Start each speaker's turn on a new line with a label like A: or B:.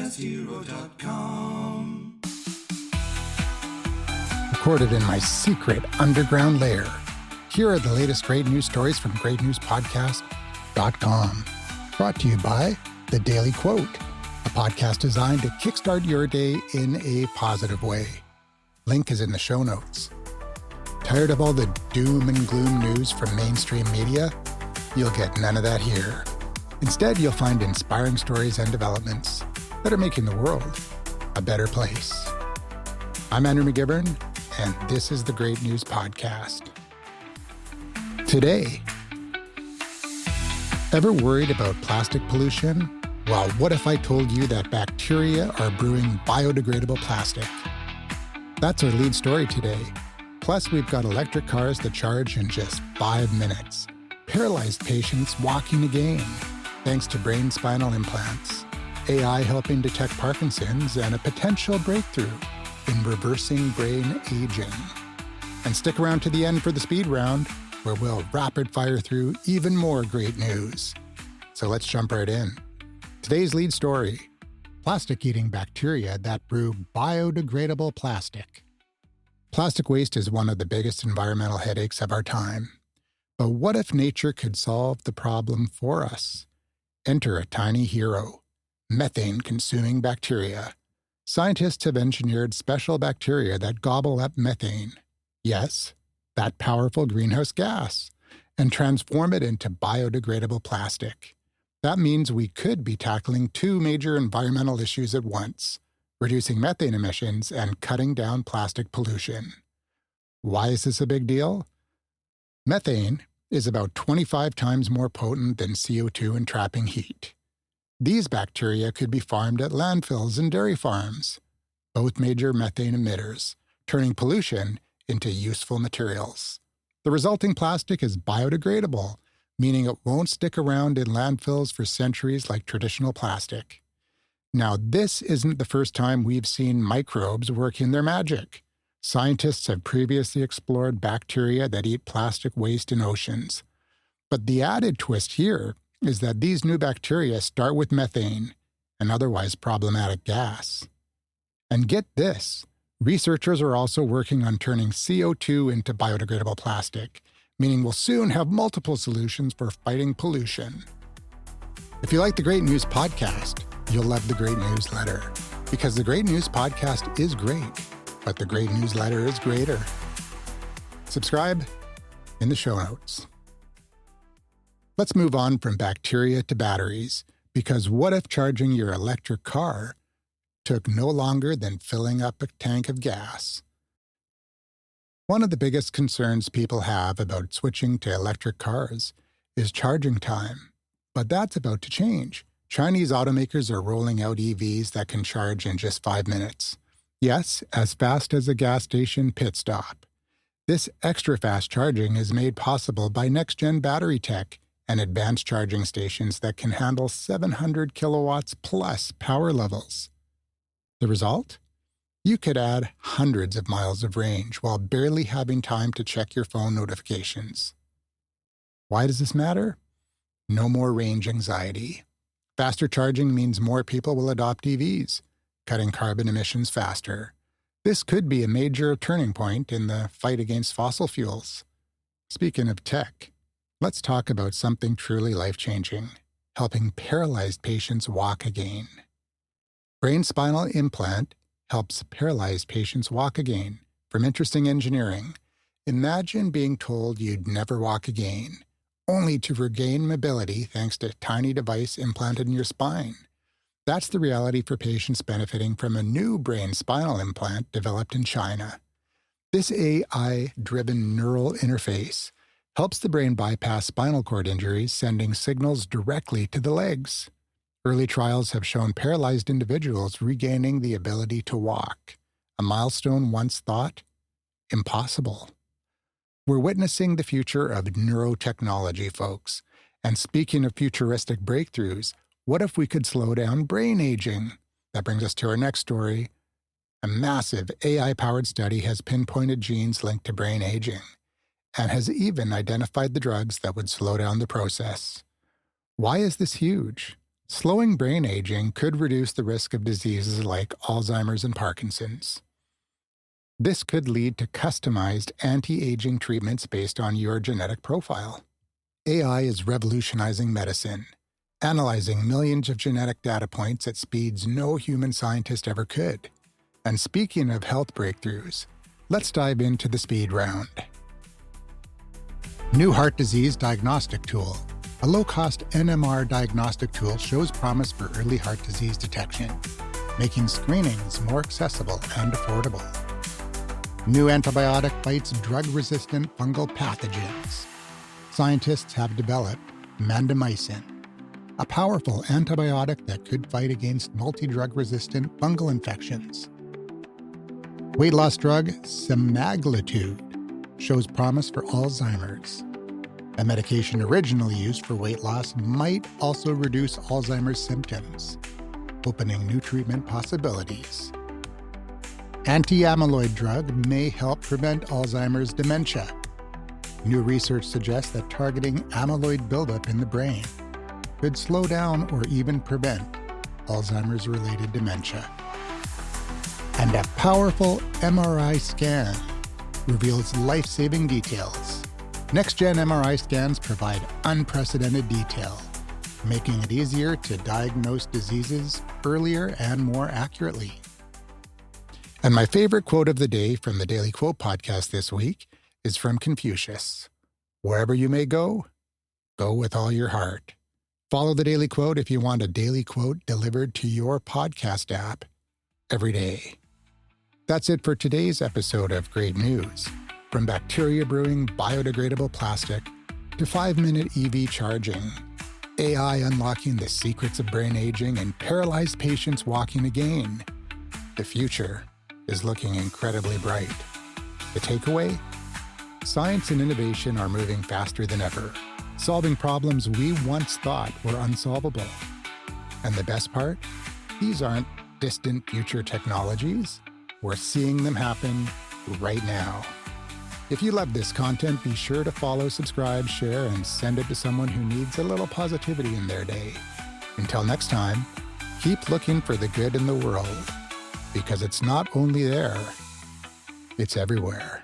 A: podcasthero.com.
B: Recorded in my secret underground lair. Here are the latest great news stories from greatnewspodcast.com. Brought to you by The Daily Quote, a podcast designed to kickstart your day in a positive way. Link is in the show notes. Tired of all the doom and gloom news from mainstream media? You'll get none of that here. Instead, you'll find inspiring stories and developments that are making the world a better place. I'm Andrew McGivern, and this is the Great News Podcast. Today, ever worried about plastic pollution? Well, what if I told you that bacteria are brewing biodegradable plastic? That's our lead story today. Plus, we've got electric cars that charge in just 5 minutes. Paralyzed patients walking again, thanks to brain-spinal implants. AI helping detect Parkinson's and a potential breakthrough in reversing brain aging. And stick around to the end for the speed round, where we'll rapid fire through even more great news. So let's jump right in. Today's lead story: plastic-eating bacteria that brew biodegradable plastic. Plastic waste is one of the biggest environmental headaches of our time. But what if nature could solve the problem for us? Enter a tiny hero: methane-consuming bacteria. Scientists have engineered special bacteria that gobble up methane. Yes, that powerful greenhouse gas, and transform it into biodegradable plastic. That means we could be tackling two major environmental issues at once: reducing methane emissions and cutting down plastic pollution. Why is this a big deal? Methane is about 25 times more potent than CO2 in trapping heat. These bacteria could be farmed at landfills and dairy farms, both major methane emitters, turning pollution into useful materials. The resulting plastic is biodegradable, meaning it won't stick around in landfills for centuries like traditional plastic. Now, this isn't the first time we've seen microbes working their magic. Scientists have previously explored bacteria that eat plastic waste in oceans. But the added twist here is that these new bacteria start with methane, an otherwise problematic gas. And get this, researchers are also working on turning CO2 into biodegradable plastic, meaning we'll soon have multiple solutions for fighting pollution. If you like the Great News Podcast, you'll love the Great Newsletter, because the Great News Podcast is great, but the Great Newsletter is greater. Subscribe in the show notes. Let's move on from bacteria to batteries, because what if charging your electric car took no longer than filling up a tank of gas? One of the biggest concerns people have about switching to electric cars is charging time, but that's about to change. Chinese automakers are rolling out EVs that can charge in just 5 minutes. Yes, as fast as a gas station pit stop. This extra fast charging is made possible by next-gen battery tech and advanced charging stations that can handle 700 kilowatts plus power levels. The result? You could add hundreds of miles of range while barely having time to check your phone notifications. Why does this matter? No more range anxiety. Faster charging means more people will adopt EVs, cutting carbon emissions faster. This could be a major turning point in the fight against fossil fuels. Speaking of tech, let's talk about something truly life-changing: helping paralyzed patients walk again. Brain-spinal implant helps paralyzed patients walk again. From interesting engineering, imagine being told you'd never walk again, only to regain mobility thanks to a tiny device implanted in your spine. That's the reality for patients benefiting from a new brain-spinal implant developed in China. This AI-driven neural interface helps the brain bypass spinal cord injuries, sending signals directly to the legs. Early trials have shown paralyzed individuals regaining the ability to walk, a milestone once thought impossible. We're witnessing the future of neurotechnology, folks. And speaking of futuristic breakthroughs, what if we could slow down brain aging? That brings us to our next story. A massive AI-powered study has pinpointed genes linked to brain aging and has even identified the drugs that would slow down the process. Why is this huge? Slowing brain aging could reduce the risk of diseases like Alzheimer's and Parkinson's. This could lead to customized anti-aging treatments based on your genetic profile. AI is revolutionizing medicine, analyzing millions of genetic data points at speeds no human scientist ever could. And speaking of health breakthroughs, let's dive into the speed round. New heart disease diagnostic tool. A low-cost NMR diagnostic tool shows promise for early heart disease detection, making screenings more accessible and affordable. New antibiotic fights drug-resistant fungal pathogens. Scientists have developed Mandamycin, a powerful antibiotic that could fight against multi-drug-resistant fungal infections. Weight loss drug semaglutide shows promise for Alzheimer's. A medication originally used for weight loss might also reduce Alzheimer's symptoms, opening new treatment possibilities. Anti-amyloid drug may help prevent Alzheimer's dementia. New research suggests that targeting amyloid buildup in the brain could slow down or even prevent Alzheimer's-related dementia. And a powerful MRI scan reveals life-saving details. Next-gen MRI scans provide unprecedented detail, making it easier to diagnose diseases earlier and more accurately. And my favorite quote of the day from the Daily Quote podcast this week is from Confucius. Wherever you may go, go with all your heart. Follow the Daily Quote if you want a daily quote delivered to your podcast app every day. That's it for today's episode of Great News. From bacteria brewing biodegradable plastic to 5-minute EV charging, AI unlocking the secrets of brain aging, and paralyzed patients walking again, the future is looking incredibly bright. The takeaway? Science and innovation are moving faster than ever, solving problems we once thought were unsolvable. And the best part? These aren't distant future technologies. We're seeing them happen right now. If you love this content, be sure to follow, subscribe, share, and send it to someone who needs a little positivity in their day. Until next time, keep looking for the good in the world, because it's not only there, it's everywhere.